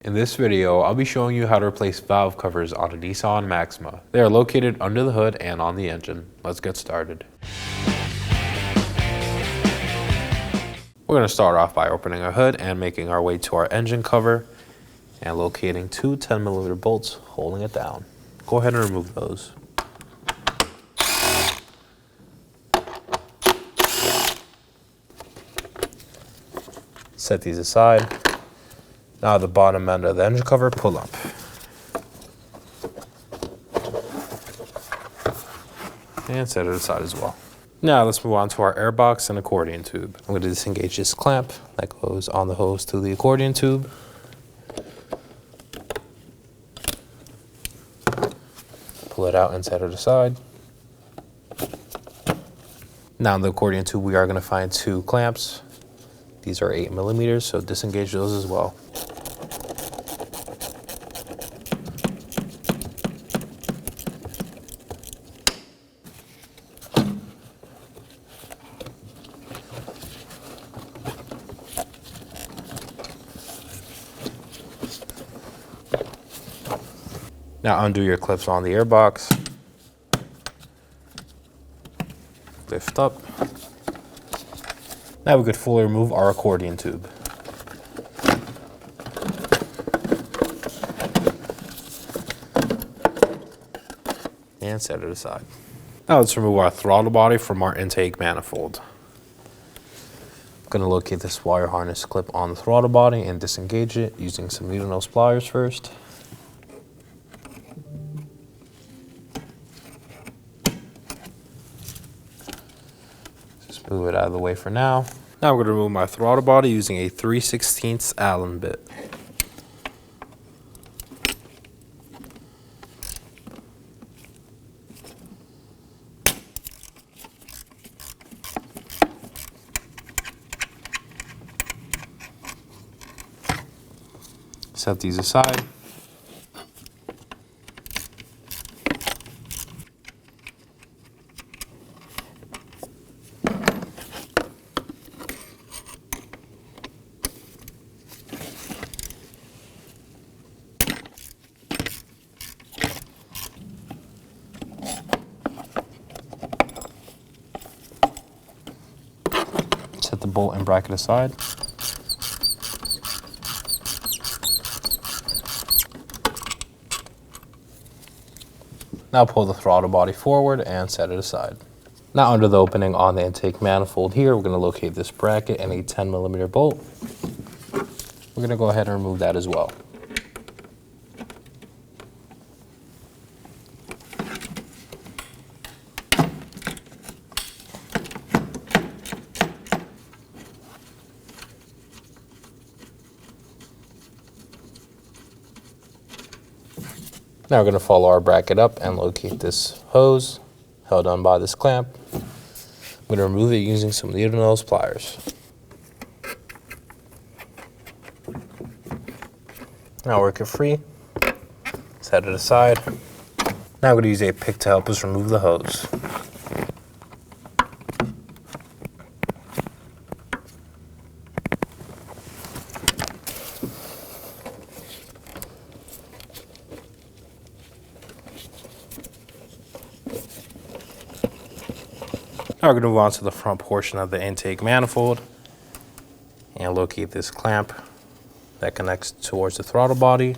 In this video, I'll be showing you how to replace valve covers on a Nissan Maxima. They are located under the hood and on the engine. Let's get started. We're going to start off by opening our hood and making our way to our engine cover and locating two 10mm bolts holding it down. Go ahead and remove those. Set these aside. Now the bottom end of the engine cover, pull up. And set it aside as well. Now let's move on to our airbox and accordion tube. I'm going to disengage this clamp that goes on the hose to the accordion tube. Pull it out and set it aside. Now in the accordion tube we are going to find two clamps. These are 8mm, so disengage those as well. Now undo your clips on the airbox. Lift up. Now we could fully remove our accordion tube. And set it aside. Now let's remove our throttle body from our intake manifold. I'm going to locate this wire harness clip on the throttle body and disengage it using some needle nose pliers first. Move it out of the way for now. Now we're going to remove my throttle body using a 3/16 Allen bit. Set these aside. Set the bolt and bracket aside. Now pull the throttle body forward and set it aside. Now under the opening on the intake manifold here, we're going to locate this bracket and a 10mm bolt. We're going to go ahead and remove that as well. Now we're going to follow our bracket up and locate this hose held on by this clamp. I'm going to remove it using some needle nose pliers. Now work it free. Set it aside. Now I'm going to use a pick to help us remove the hose. Now we're going to move on to the front portion of the intake manifold and locate this clamp that connects towards the throttle body.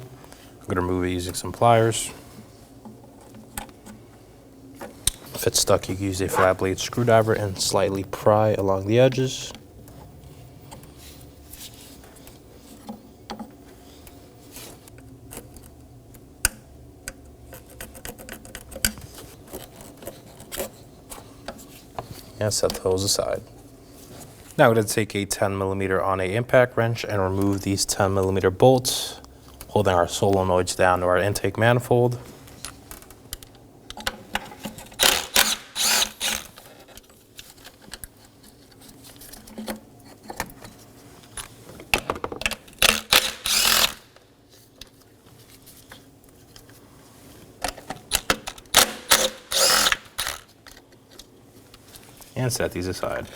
I'm going to remove it using some pliers. If it's stuck, you can use a flat blade screwdriver and slightly pry along the edges. And set the hose aside. Now we're going to take a 10mm on a impact wrench and remove these 10mm bolts, holding our solenoids down to our intake manifold. and set these aside.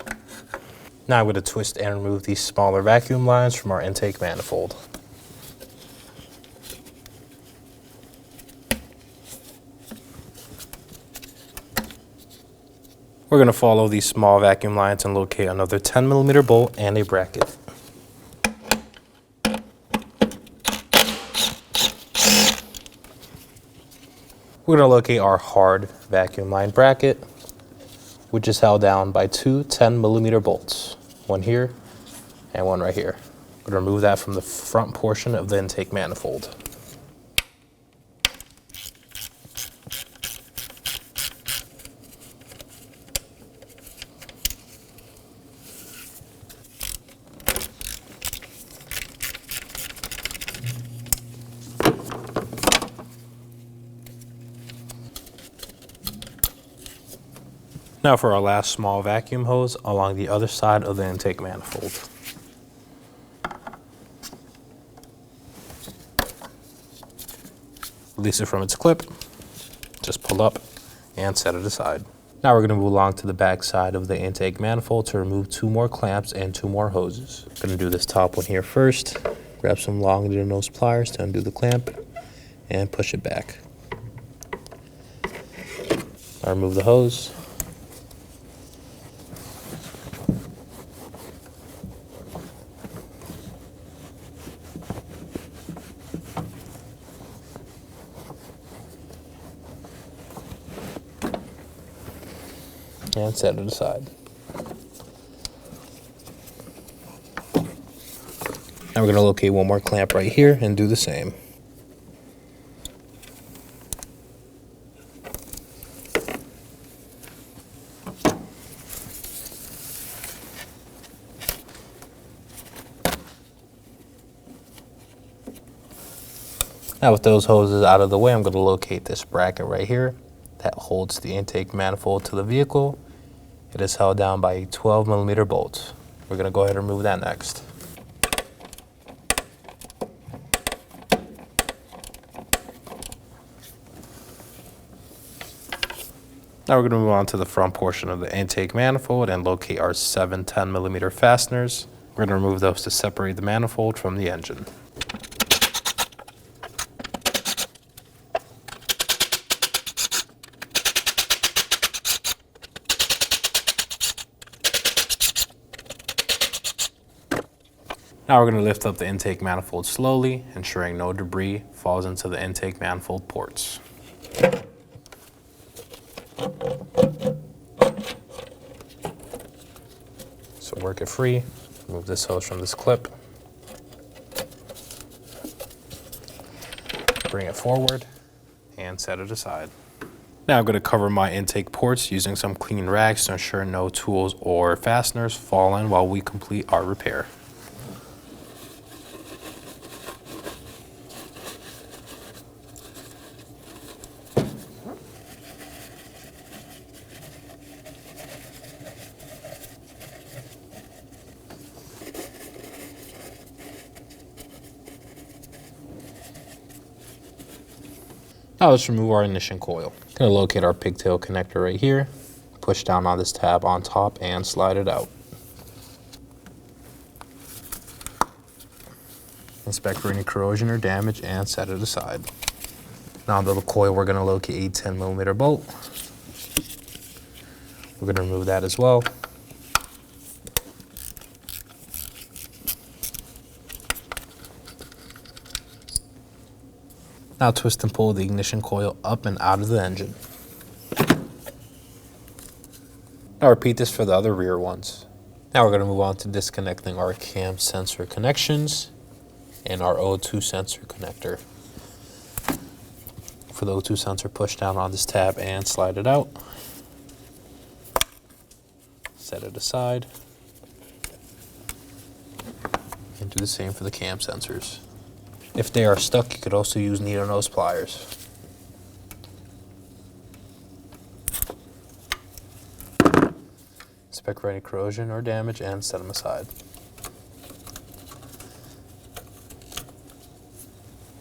Now I'm going to twist and remove these smaller vacuum lines from our intake manifold. We're going to follow these small vacuum lines and locate another 10mm bolt and a bracket. We're going to locate our hard vacuum line bracket, which is held down by two 10mm bolts, one here and one right here. We're going to remove that from the front portion of the intake manifold. Now for our last small vacuum hose along the other side of the intake manifold. Release it from its clip, just pull up and set it aside. Now we're going to move along to the back side of the intake manifold to remove two more clamps and two more hoses. I'm going to do this top one here first. Grab some long needle nose pliers to undo the clamp and push it back. I'll remove the hose. And set it aside. Now we're going to locate one more clamp right here and do the same. Now with those hoses out of the way, I'm going to locate this bracket right here that holds the intake manifold to the vehicle. It is held down by a 12mm bolt. We're going to go ahead and remove that next. Now we're going to move on to the front portion of the intake manifold and locate our 7 10mm fasteners. We're going to remove those to separate the manifold from the engine. Now we're going to lift up the intake manifold slowly, ensuring no debris falls into the intake manifold ports. So work it free, remove this hose from this clip, bring it forward, and set it aside. Now I'm going to cover my intake ports using some clean rags to ensure no tools or fasteners fall in while we complete our repair. Now let's remove our ignition coil. Gonna locate our pigtail connector right here, push down on this tab on top and slide it out. Inspect for any corrosion or damage and set it aside. Now under the coil we're gonna locate a 10mm bolt. We're gonna remove that as well. Now twist and pull the ignition coil up and out of the engine. Now repeat this for the other rear ones. Now we're going to move on to disconnecting our cam sensor connections and our O2 sensor connector. For the O2 sensor, push down on this tab and slide it out. Set it aside. And do the same for the cam sensors. If they are stuck, you could also use needle nose pliers. Inspect for any corrosion or damage and set them aside.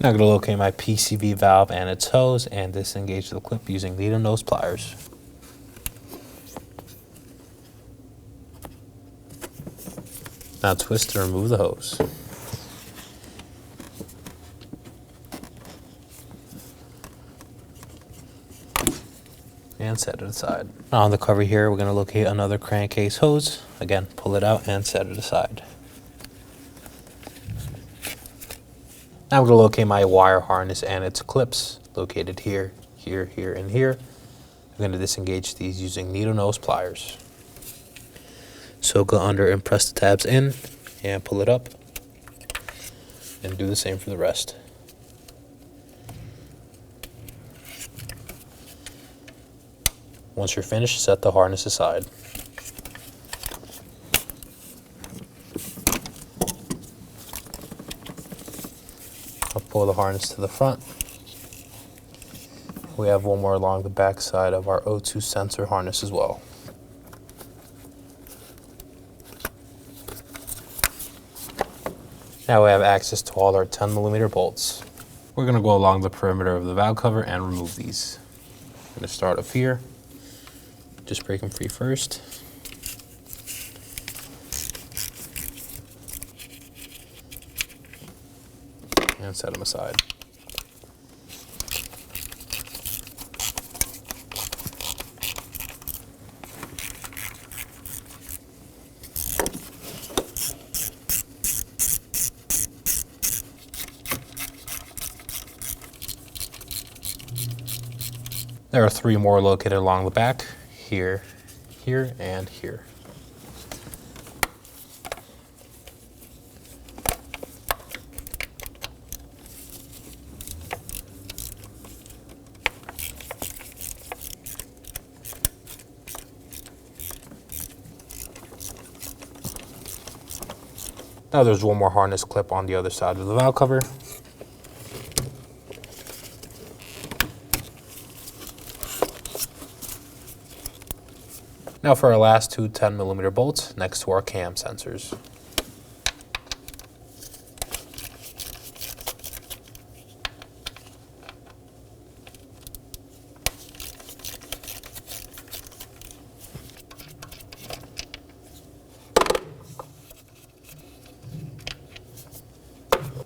Now I'm going to locate my PCV valve and its hose and disengage the clip using needle nose pliers. Now twist to remove the hose. and set it aside. Now on the cover here, we're going to locate another crankcase hose. Again, pull it out and set it aside. Now I'm going to locate my wire harness and its clips, located here, here, here, and here. I'm going to disengage these using needle nose pliers. So go under and press the tabs in and pull it up, and do the same for the rest. Once you're finished, set the harness aside. I'll pull the harness to the front. We have one more along the back side of our O2 sensor harness as well. Now we have access to all our 10mm bolts. We're going to go along the perimeter of the valve cover and remove these. I'm going to start up here. Just break them free first. And set them aside. There are 3 more located along the back, here, here, and here. Now there's one more harness clip on the other side of the valve cover. Now for our last 2 10mm bolts next to our cam sensors.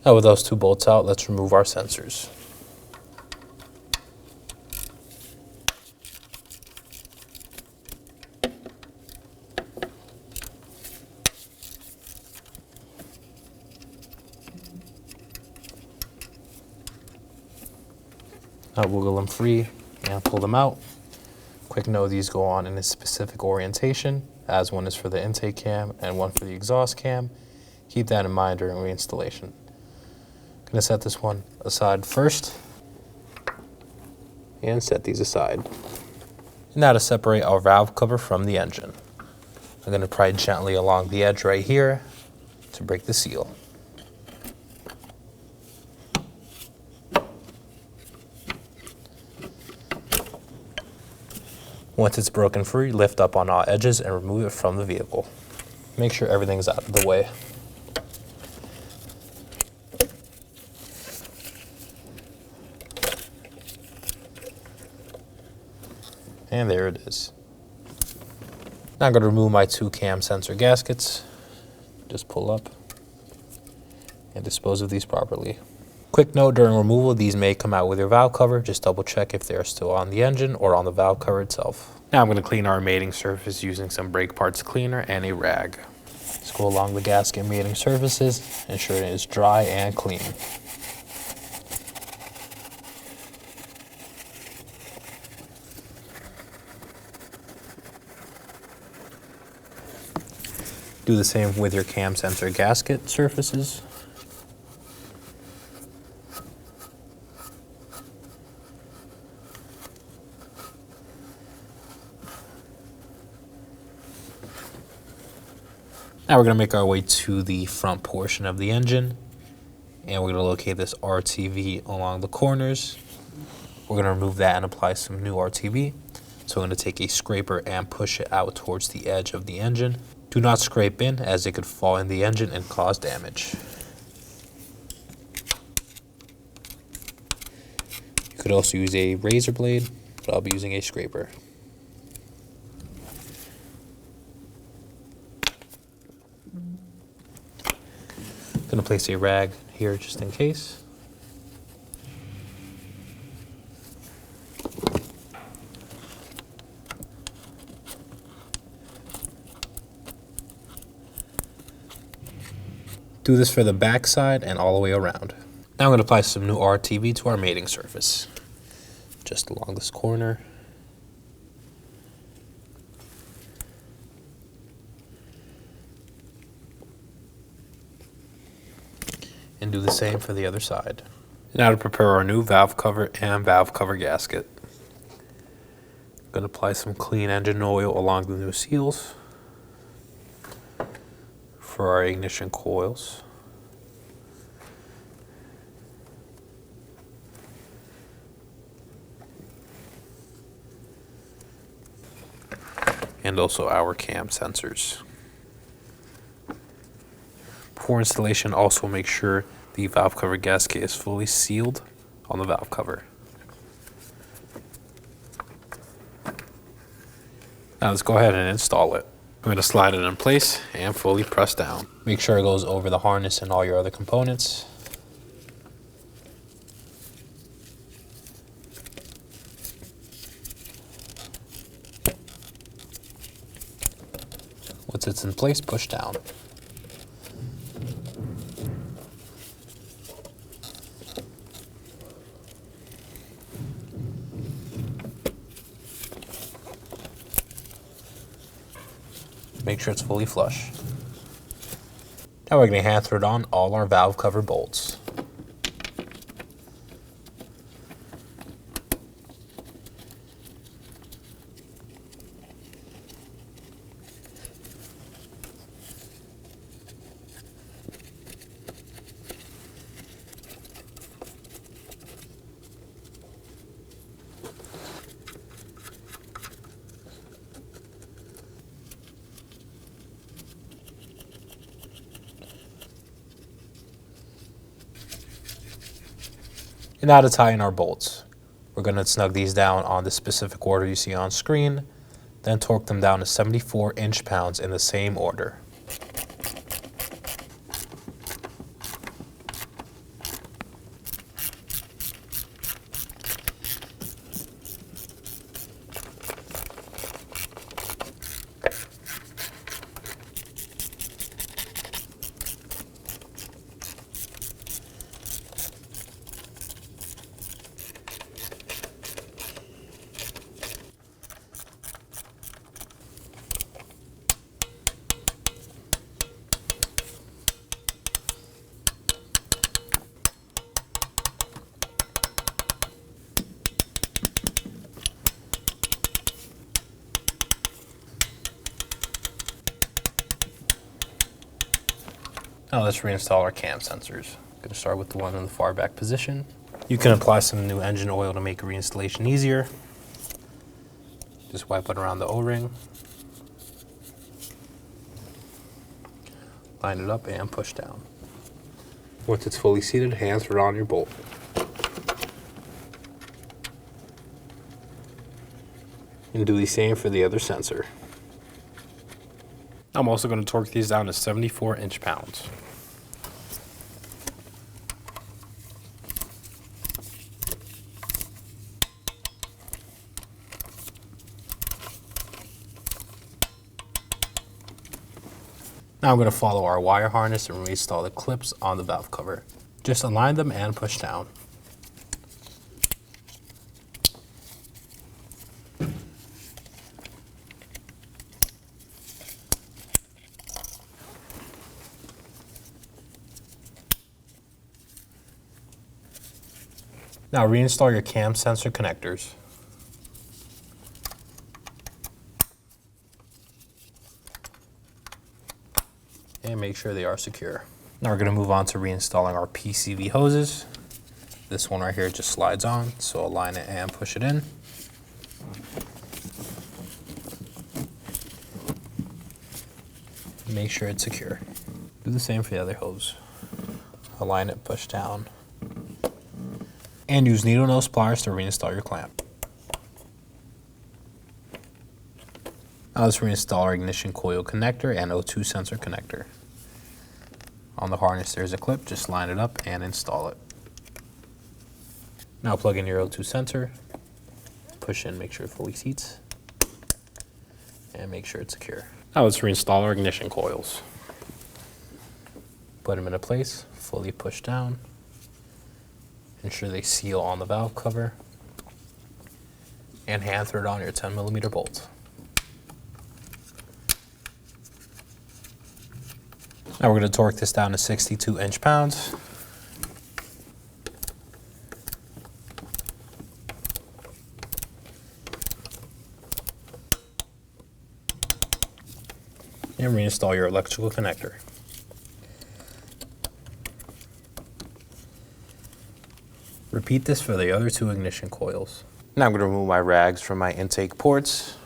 Now with those 2 bolts out, let's remove our sensors. Now wiggle them free and pull them out. Quick note, these go on in a specific orientation, as one is for the intake cam and one for the exhaust cam. Keep that in mind during reinstallation. I'm going to set this one aside first and set these aside. Now to separate our valve cover from the engine. I'm going to pry gently along the edge right here to break the seal. Once it's broken free, lift up on all edges and remove it from the vehicle. Make sure everything's out of the way. And there it is. Now I'm going to remove my 2 cam sensor gaskets. Just pull up and dispose of these properly. Quick note, during removal, these may come out with your valve cover. Just double check if they are still on the engine or on the valve cover itself. Now I'm going to clean our mating surface using some brake parts cleaner and a rag. Let's go along the gasket mating surfaces, ensure it is dry and clean. Do the same with your cam sensor gasket surfaces. Now we're going to make our way to the front portion of the engine, and we're going to locate this RTV along the corners. We're going to remove that and apply some new RTV. So we're going to take a scraper and push it out towards the edge of the engine. Do not scrape in, as it could fall in the engine and cause damage. You could also use a razor blade, but I'll be using a scraper. I'm going to place a rag here just in case. Do this for the back side and all the way around. Now I'm going to apply some new RTV to our mating surface. Just along this corner. And do the same for the other side. Now to prepare our new valve cover and valve cover gasket. I'm going to apply some clean engine oil along the new seals for our ignition coils. And also our cam sensors. Before installation, also make sure the valve cover gasket is fully sealed on the valve cover. Now let's go ahead and install it. I'm going to slide it in place and fully press down. Make sure it goes over the harness and all your other components. Once it's in place, push down. Make sure it's fully flush. Now we're going to hand thread on all our valve cover bolts. And now to tighten our bolts. We're going to snug these down on the specific order you see on screen, then torque them down to 74 inch-pounds in the same order. Now let's reinstall our cam sensors. I'm going to start with the one in the far back position. You can apply some new engine oil to make reinstallation easier. Just wipe it around the O-ring. Line it up and push down. Once it's fully seated, hand thread on your bolt. And do the same for the other sensor. I'm also going to torque these down to 74 inch-pounds. Now I'm going to follow our wire harness and reinstall the clips on the valve cover. Just align them and push down. Now reinstall your cam sensor connectors. And make sure they are secure. Now we're going to move on to reinstalling our PCV hoses. This one right here just slides on, so align it and push it in. Make sure it's secure. Do the same for the other hose. Align it, push down. And use needle nose pliers to reinstall your clamp. Now let's reinstall our ignition coil connector and O2 sensor connector. On the harness there's a clip, just line it up and install it. Now plug in your O2 sensor, push in, make sure it fully seats, and make sure it's secure. Now let's reinstall our ignition coils. Put them into place, fully push down. Ensure they seal on the valve cover. And hand thread on your 10mm bolt. Now we're going to torque this down to 62 inch-pounds. And reinstall your electrical connector. Repeat this for the other 2 ignition coils. Now I'm going to remove my rags from my intake ports.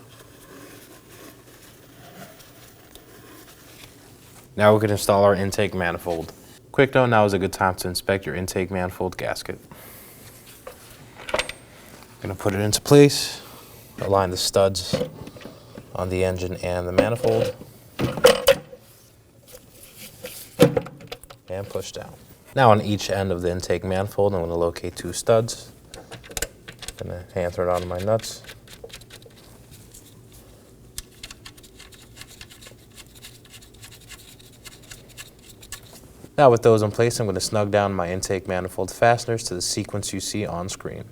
Now we're going to install our intake manifold. Quick note, now is a good time to inspect your intake manifold gasket. I'm going to put it into place, align the studs on the engine and the manifold, and push down. Now on each end of the intake manifold, I'm going to locate 2 studs. I'm going to hand thread onto my nuts. Now with those in place, I'm going to snug down my intake manifold fasteners to the sequence you see on screen.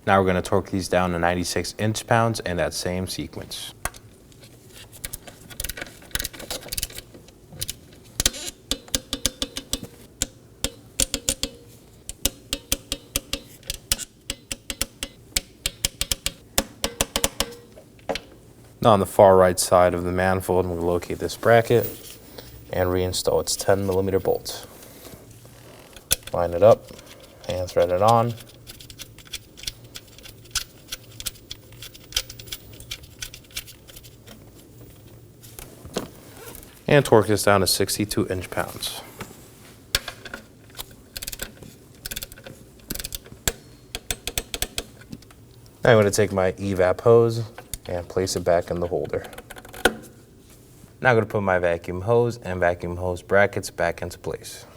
Now we're going to torque these down to 96 inch-pounds in that same sequence. Now on the far right side of the manifold, we'll locate this bracket and reinstall its 10mm bolt. Line it up and thread it on. And torque this down to 62 inch-pounds. Now I'm going to take my evap hose and place it back in the holder. Now I'm going to put my vacuum hose and vacuum hose brackets back into place.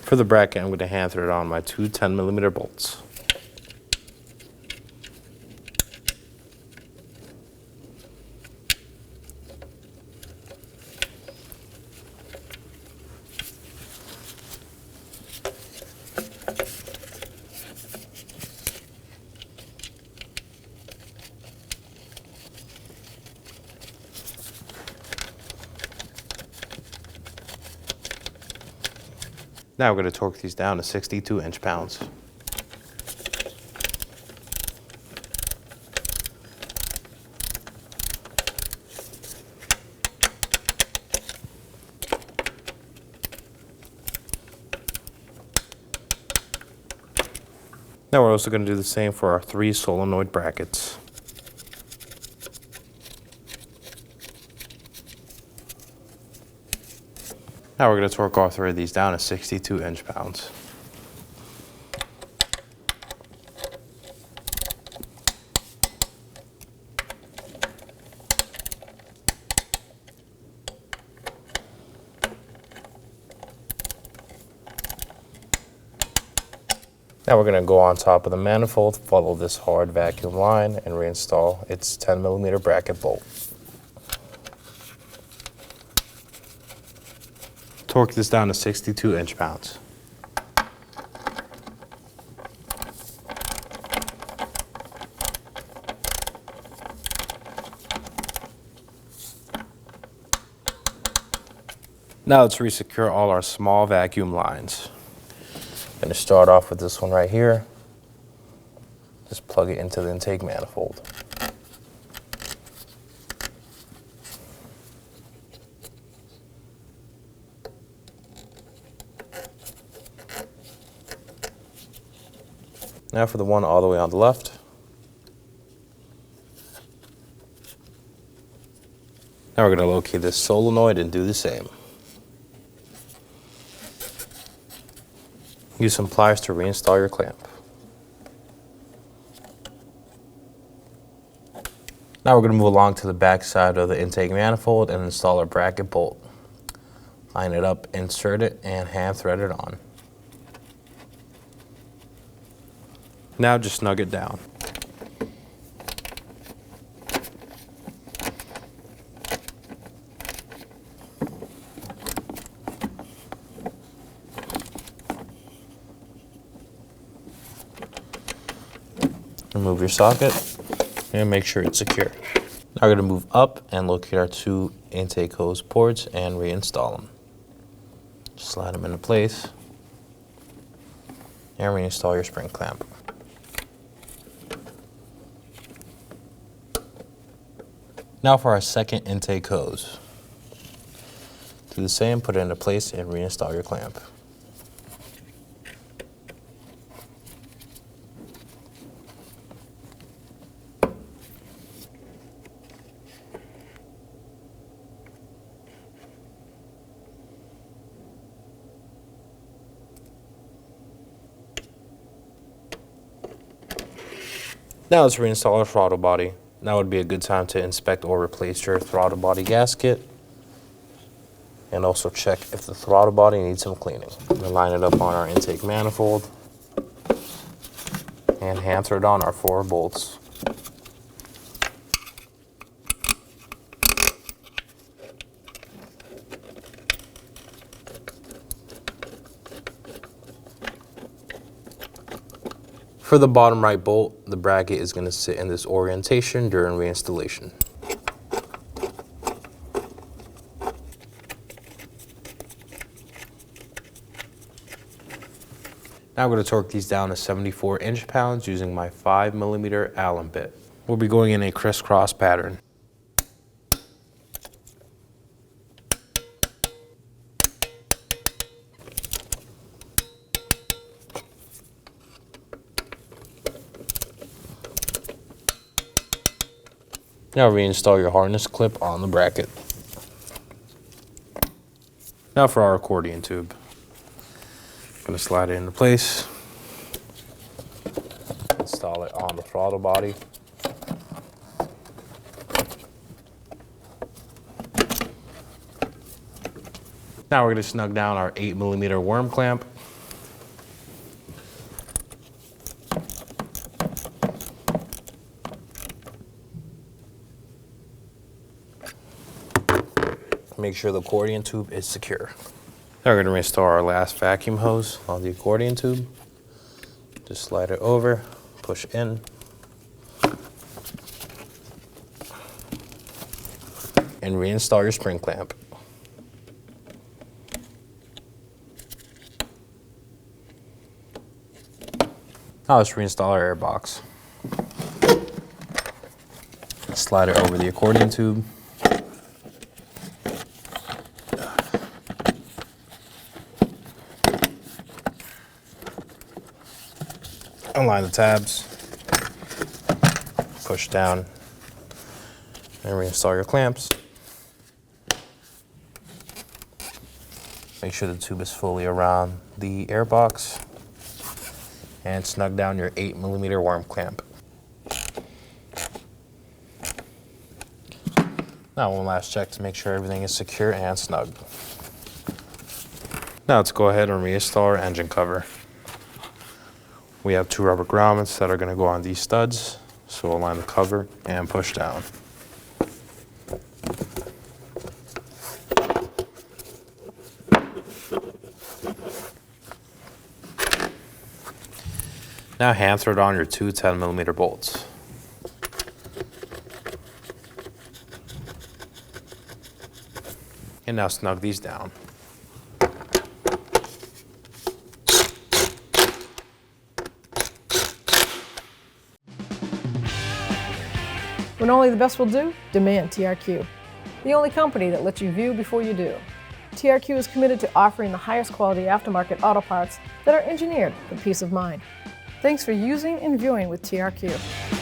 For the bracket, I'm going to hand thread on my 2 10mm bolts. Now we're going to torque these down to 62 inch-pounds. Now we're also going to do the same for our 3 solenoid brackets. Now we're going to torque all 3 of these down to 62 inch-pounds. Now we're going to go on top of the manifold, follow this hard vacuum line, and reinstall its 10mm bracket bolt. Torque this down to 62 inch-pounds. Now let's resecure all our small vacuum lines. I'm going to start off with this one right here. Just plug it into the intake manifold. Now for the one all the way on the left. Now we're going to locate this solenoid and do the same. Use some pliers to reinstall your clamp. Now we're going to move along to the back side of the intake manifold and install our bracket bolt. Line it up, insert it, and hand thread it on. Now just snug it down. Remove your socket and make sure it's secure. Now we're going to move up and locate our two intake hose ports and reinstall them. Just slide them into place and reinstall your spring clamp. Now for our second intake hose. Do the same, put it into place and reinstall your clamp. Now let's reinstall our throttle body. Now would be a good time to inspect or replace your throttle body gasket. And also check if the throttle body needs some cleaning. I'm going to line it up on our intake manifold. And hand thread on our 4 bolts. For the bottom right bolt, the bracket is going to sit in this orientation during reinstallation. Now I'm going to torque these down to 74 inch-pounds using my 5mm Allen bit. We'll be going in a crisscross pattern. Now reinstall your harness clip on the bracket. Now for our accordion tube. I'm going to slide it into place. Install it on the throttle body. Now we're going to snug down our 8mm worm clamp. Make sure the accordion tube is secure. Now we're going to reinstall our last vacuum hose on the accordion tube. Just slide it over, push in. And reinstall your spring clamp. Now let's reinstall our air box. Slide it over the accordion tube. Unline the tabs, push down, and reinstall your clamps. Make sure the tube is fully around the air box, and snug down your 8mm worm clamp. Now one last check to make sure everything is secure and snug. Now let's go ahead and reinstall our engine cover. We have 2 rubber grommets that are going to go on these studs, so align the cover and push down. Now hand thread on your 2 10mm bolts. And now snug these down. When only the best will do, demand TRQ. The only company that lets you view before you do. TRQ is committed to offering the highest quality aftermarket auto parts that are engineered for peace of mind. Thanks for using and viewing with TRQ.